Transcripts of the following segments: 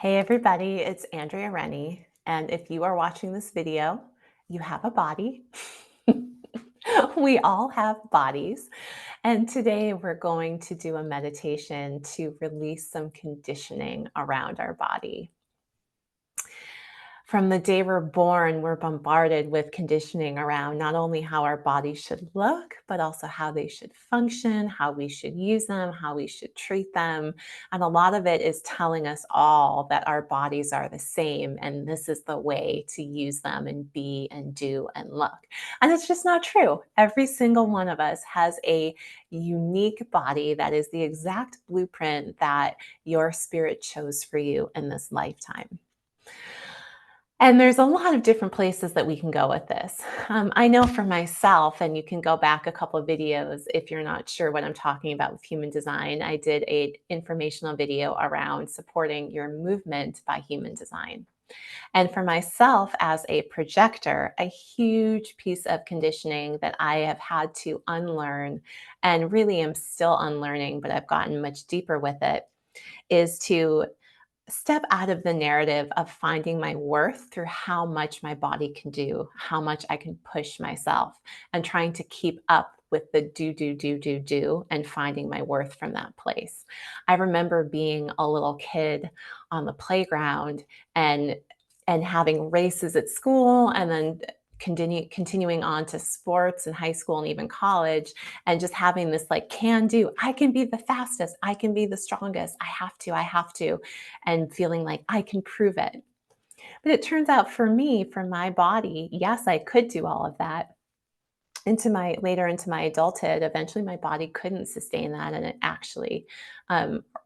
Hey everybody, it's Andrea Rennie, and if you are watching this video, you have a body. We all have bodies, and today we're going to do a meditation to release some conditioning around our body. From the day we're born, we're bombarded with conditioning around not only how our bodies should look, but also how they should function, how we should use them, how we should treat them. And a lot of it is telling us all that our bodies are the same and this is the way to use them and be and do and look. And it's just not true. Every single one of us has a unique body that is the exact blueprint that your spirit chose for you in this lifetime. And there's a lot of different places that we can go with this. I know for myself, and you can go back a couple of videos if you're not sure what I'm talking about with human design. I did an informational video around supporting your movement by human design. And for myself as a projector, a huge piece of conditioning that I have had to unlearn and really am still unlearning, but I've gotten much deeper with it, is to step out of the narrative of finding my worth through how much my body can do, how much I can push myself, and trying to keep up with the do, and finding my worth from that place. I remember being a little kid on the playground and having races at school and then continuing on to sports in high school and even college, and just having this like can do, I can be the fastest, I can be the strongest, I have to, and feeling like I can prove it. But it turns out for me, for my body, yes, I could do all of that. Into my adulthood, eventually my body couldn't sustain that, and it actually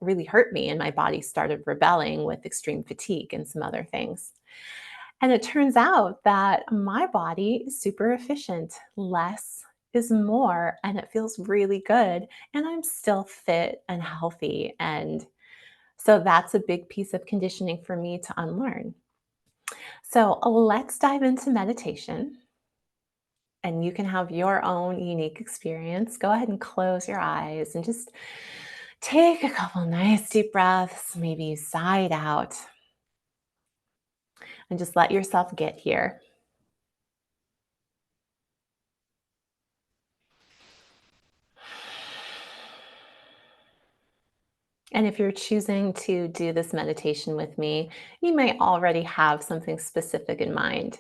really hurt me, and my body started rebelling with extreme fatigue and some other things. And it turns out that my body is super efficient. Less is more, and it feels really good. And I'm still fit and healthy. And so that's a big piece of conditioning for me to unlearn. So let's dive into meditation. And you can have your own unique experience. Go ahead and close your eyes and just take a couple nice deep breaths. Maybe you sigh it out and just let yourself get here. And if you're choosing to do this meditation with me, you may already have something specific in mind,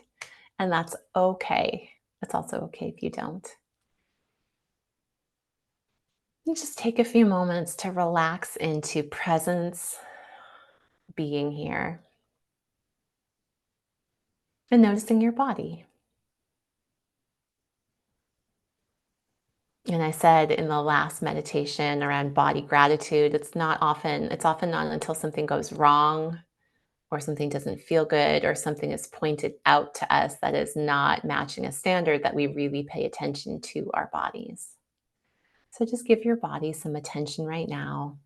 and that's okay. It's also okay if you don't. And just take a few moments to relax into presence, being here, and noticing your body. And I said in the last meditation around body gratitude, it's often not until something goes wrong or something doesn't feel good or something is pointed out to us that is not matching a standard that we really pay attention to our bodies. So just give your body some attention right now.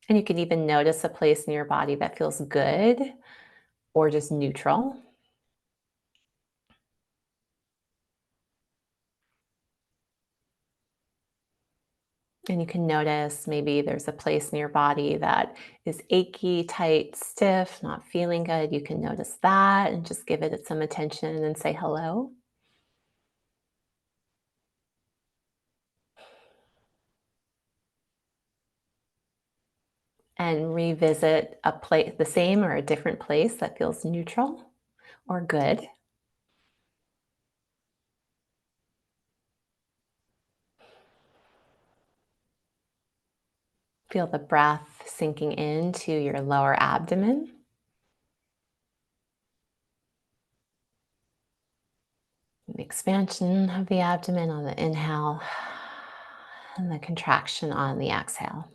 And you can even notice a place in your body that feels good or just neutral. And you can notice maybe there's a place in your body that is achy, tight, stiff, not feeling good. You can notice that and just give it some attention and say hello. And revisit a place, the same or a different place that feels neutral or good. Feel the breath sinking into your lower abdomen. The expansion of the abdomen on the inhale and the contraction on the exhale.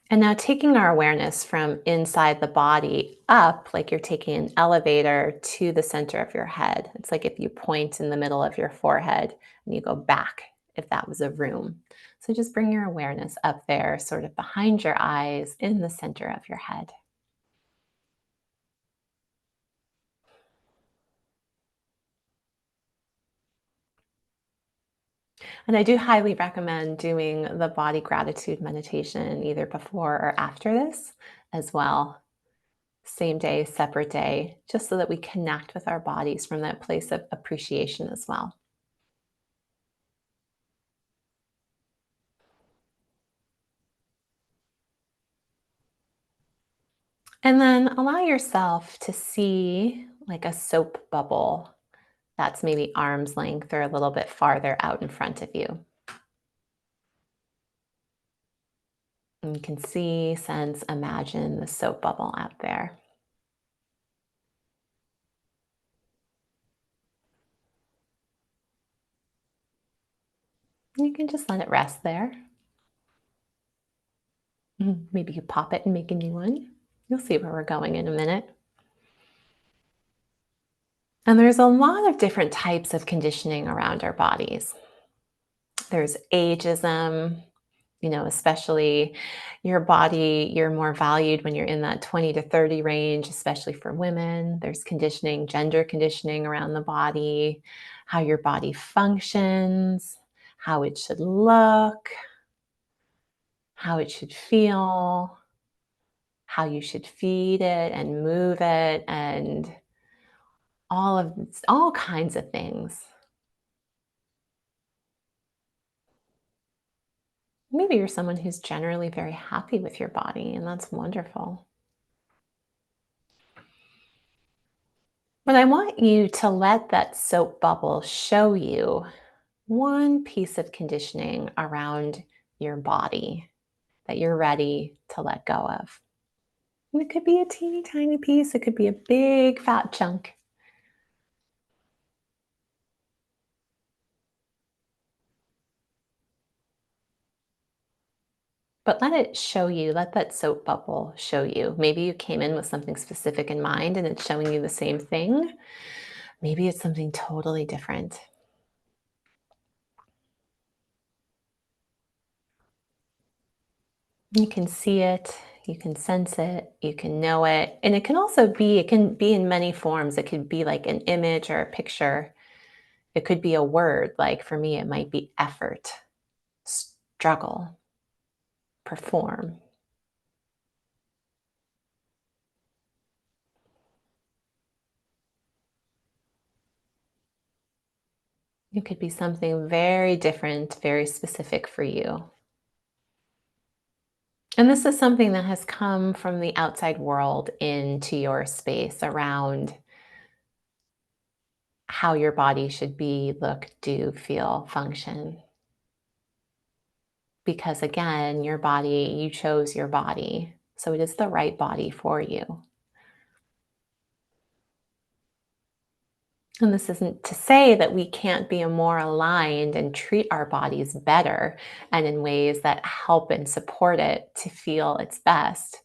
And now taking our awareness from inside the body up, like you're taking an elevator to the center of your head. It's like if you point in the middle of your forehead and you go back, if that was a room. So just bring your awareness up there, sort of behind your eyes in the center of your head. And I do highly recommend doing the body gratitude meditation either before or after this as well. Same day, separate day, just so that we connect with our bodies from that place of appreciation as well. And then allow yourself to see like a soap bubble that's maybe arm's length or a little bit farther out in front of you. And you can see, sense, imagine the soap bubble out there. You can just let it rest there. Maybe you pop it and make a new one. You'll see where we're going in a minute. And there's a lot of different types of conditioning around our bodies. There's ageism, especially your body, you're more valued when you're in that 20 to 30 range, especially for women. There's conditioning, gender conditioning around the body, how your body functions, how it should look, how it should feel, how you should feed it and move it, and all kinds of things. Maybe you're someone who's generally very happy with your body, and that's wonderful. But I want you to let that soap bubble show you one piece of conditioning around your body that you're ready to let go of. And it could be a teeny tiny piece, it could be a big fat chunk, but let it show you, let that soap bubble show you. Maybe you came in with something specific in mind and it's showing you the same thing. Maybe it's something totally different. You can see it, you can sense it, you can know it. And it can be in many forms. It could be like an image or a picture. It could be a word. Like for me, it might be effort, struggle, perform. It could be something very different, very specific for you. And this is something that has come from the outside world into your space around how your body should be, look, do, feel, function. Because again, your body, you chose your body. So it is the right body for you. And this isn't to say that we can't be more aligned and treat our bodies better and in ways that help and support it to feel its best.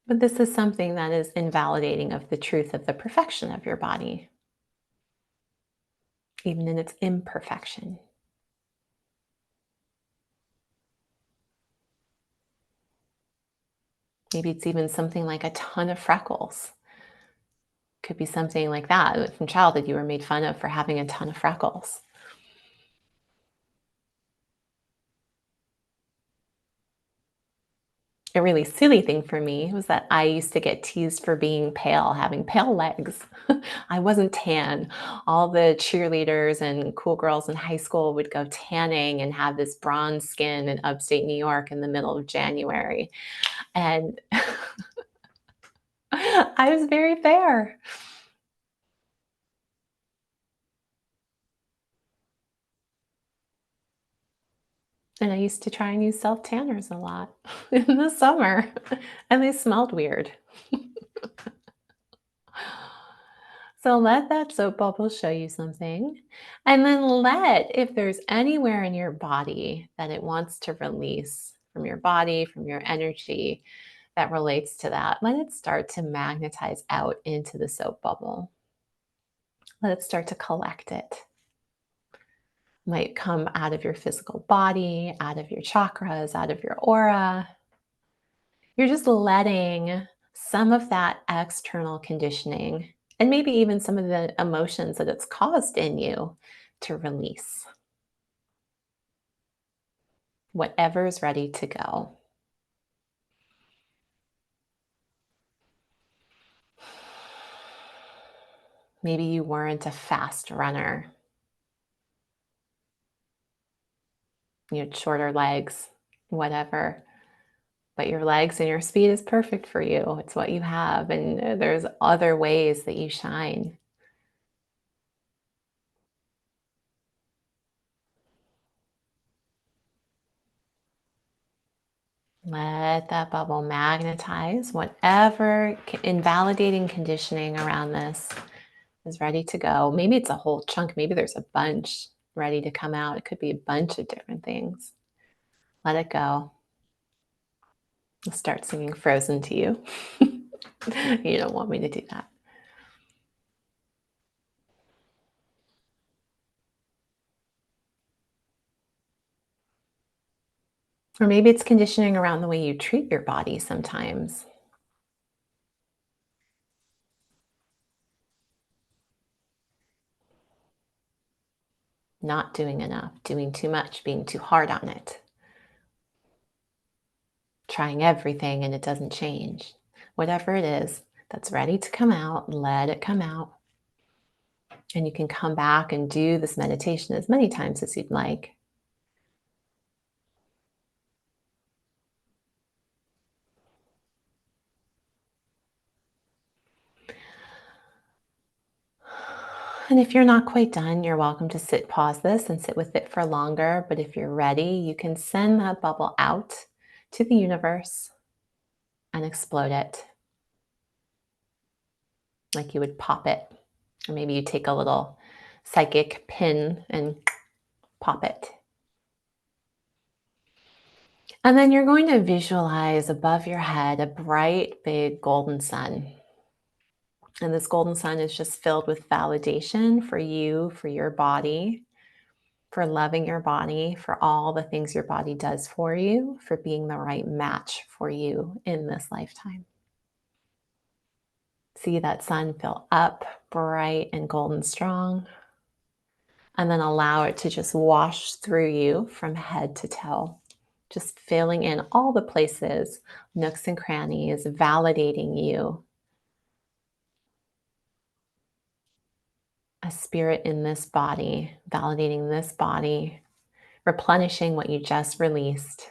But this is something that is invalidating of the truth of the perfection of your body, even in its imperfection. Maybe it's even something like a ton of freckles. Could be something like that. From childhood, you were made fun of for having a ton of freckles. A really silly thing for me was that I used to get teased for being pale, having pale legs. I wasn't tan. All the cheerleaders and cool girls in high school would go tanning and have this bronze skin in upstate New York in the middle of January. And I was very fair. And I used to try and use self tanners a lot in the summer, and they smelled weird. So let that soap bubble show you something. And then if there's anywhere in your body that it wants to release from your body, from your energy that relates to that, let it start to magnetize out into the soap bubble. Let it start to collect it. Might come out of your physical body, out of your chakras, out of your aura. You're just letting some of that external conditioning and maybe even some of the emotions that it's caused in you to release. Whatever is ready to go. Maybe you weren't a fast runner. You had shorter legs, whatever. But your legs and your speed is perfect for you. It's what you have. And there's other ways that you shine. Let that bubble magnetize. Whatever invalidating conditioning around this is ready to go. Maybe it's a whole chunk. Maybe there's a bunch ready to come out. It could be a bunch of different things. Let it go. I'll start singing Frozen to you. You don't want me to do that. Or maybe it's conditioning around the way you treat your body sometimes. Not doing enough, doing too much, being too hard on it, trying everything and it doesn't change. Whatever it is that's ready to come out, let it come out. And you can come back and do this meditation as many times as you'd like. And if you're not quite done, you're welcome to pause this and sit with it for longer. But if you're ready, you can send that bubble out to the universe and explode it like you would pop it. Or maybe you take a little psychic pin and pop it. And then you're going to visualize above your head a bright, big golden sun. And this golden sun is just filled with validation for you, for your body, for loving your body, for all the things your body does for you, for being the right match for you in this lifetime. See that sun fill up, bright and golden strong, and then allow it to just wash through you from head to toe, just filling in all the places, nooks and crannies, validating you. A spirit in this body, validating this body, replenishing what you just released.